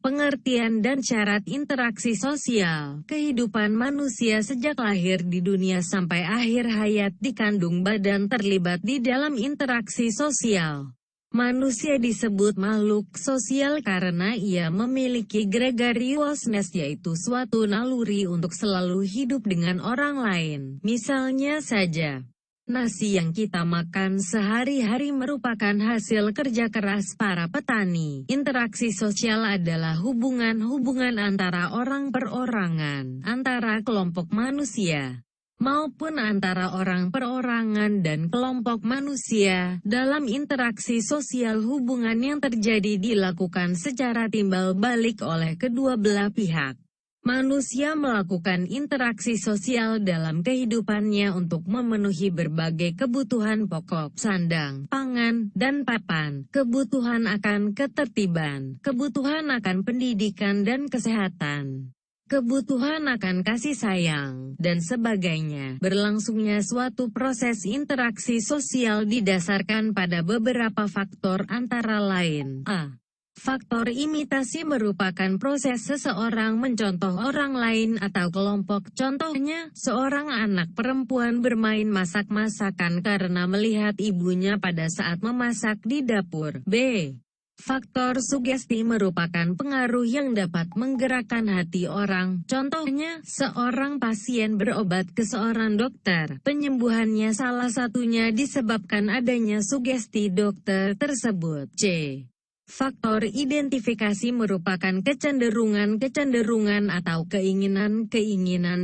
pengertian dan syarat interaksi sosial. Kehidupan manusia sejak lahir di dunia sampai akhir hayat di kandung badan terlibat di dalam interaksi sosial. Manusia disebut makhluk sosial karena ia memiliki gregariousness, yaitu suatu naluri untuk selalu hidup dengan orang lain. Misalnya saja, nasi yang kita makan sehari-hari merupakan hasil kerja keras para petani. Interaksi sosial adalah hubungan-hubungan antara orang perorangan, antara kelompok manusia, maupun antara orang perorangan dan kelompok manusia. Dalam interaksi sosial, hubungan yang terjadi dilakukan secara timbal balik oleh kedua belah pihak. Manusia melakukan interaksi sosial dalam kehidupannya untuk memenuhi berbagai kebutuhan pokok, sandang, pangan, dan papan, kebutuhan akan ketertiban, kebutuhan akan pendidikan dan kesehatan, kebutuhan akan kasih sayang, dan sebagainya. Berlangsungnya suatu proses interaksi sosial didasarkan pada beberapa faktor antara lain: a. Faktor imitasi merupakan proses seseorang mencontoh orang lain atau kelompok. Contohnya, seorang anak perempuan bermain masak-masakan karena melihat ibunya pada saat memasak di dapur. b. Faktor sugesti merupakan pengaruh yang dapat menggerakkan hati orang. Contohnya, seorang pasien berobat ke seorang dokter. Penyembuhannya salah satunya disebabkan adanya sugesti dokter tersebut. C. Faktor identifikasi merupakan kecenderungan atau keinginan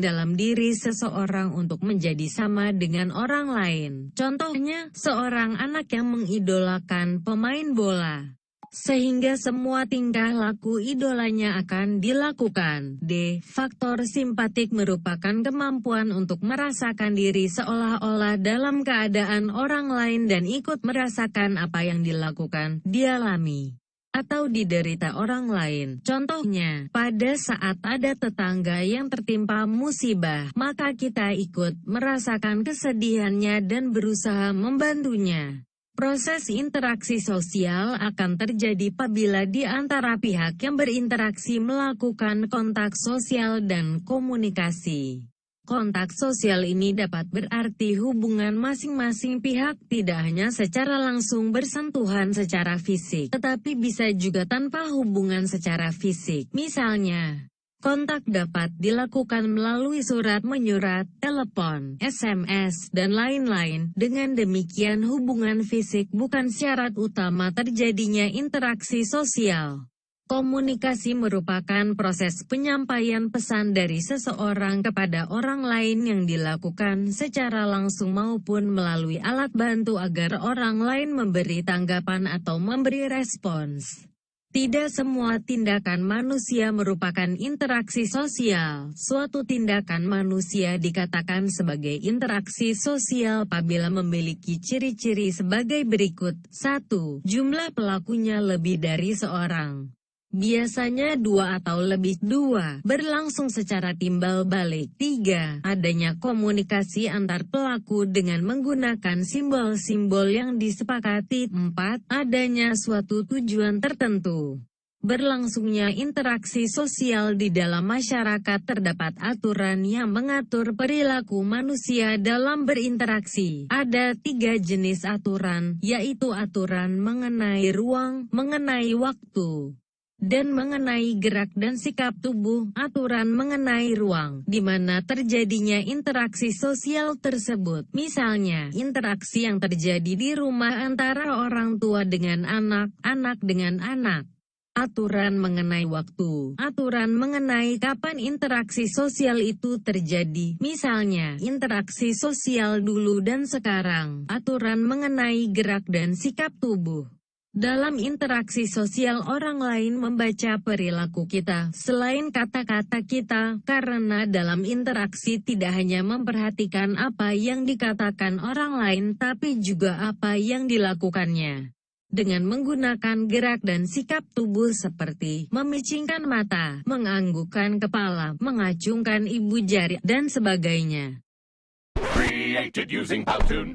dalam diri seseorang untuk menjadi sama dengan orang lain. Contohnya, seorang anak yang mengidolakan pemain bola, sehingga semua tingkah laku idolanya akan dilakukan. D. Faktor simpatik merupakan kemampuan untuk merasakan diri seolah-olah dalam keadaan orang lain dan ikut merasakan apa yang dilakukan, dialami, atau diderita orang lain. Contohnya, pada saat ada tetangga yang tertimpa musibah, maka kita ikut merasakan kesedihannya dan berusaha membantunya. Proses interaksi sosial akan terjadi apabila di antara pihak yang berinteraksi melakukan kontak sosial dan komunikasi. Kontak sosial ini dapat berarti hubungan masing-masing pihak tidak hanya secara langsung bersentuhan secara fisik, tetapi bisa juga tanpa hubungan secara fisik. Misalnya, kontak dapat dilakukan melalui surat menyurat, telepon, SMS, dan lain-lain. Dengan demikian, hubungan fisik bukan syarat utama terjadinya interaksi sosial. Komunikasi merupakan proses penyampaian pesan dari seseorang kepada orang lain yang dilakukan secara langsung maupun melalui alat bantu agar orang lain memberi tanggapan atau memberi respons. Tidak semua tindakan manusia merupakan interaksi sosial. Suatu tindakan manusia dikatakan sebagai interaksi sosial apabila memiliki ciri-ciri sebagai berikut. 1. Jumlah pelakunya lebih dari seorang. Biasanya 2 atau lebih. 2. Berlangsung secara timbal balik. 3. Adanya komunikasi antar pelaku dengan menggunakan simbol-simbol yang disepakati. 4. Adanya suatu tujuan tertentu. Berlangsungnya interaksi sosial di dalam masyarakat. Terdapat aturan yang mengatur perilaku manusia dalam berinteraksi. Ada 3 jenis aturan, yaitu aturan mengenai ruang, mengenai waktu, dan mengenai gerak dan sikap tubuh. Aturan mengenai ruang, di mana terjadinya interaksi sosial tersebut. Misalnya, interaksi yang terjadi di rumah antara orang tua dengan anak, anak dengan anak. Aturan mengenai waktu, aturan mengenai kapan interaksi sosial itu terjadi. Misalnya, interaksi sosial dulu dan sekarang. Aturan mengenai gerak dan sikap tubuh. Dalam interaksi sosial, orang lain membaca perilaku kita, selain kata-kata kita, karena dalam interaksi tidak hanya memperhatikan apa yang dikatakan orang lain tapi juga apa yang dilakukannya. Dengan menggunakan gerak dan sikap tubuh seperti memicingkan mata, menganggukkan kepala, mengacungkan ibu jari, dan sebagainya. Created using Powtoon.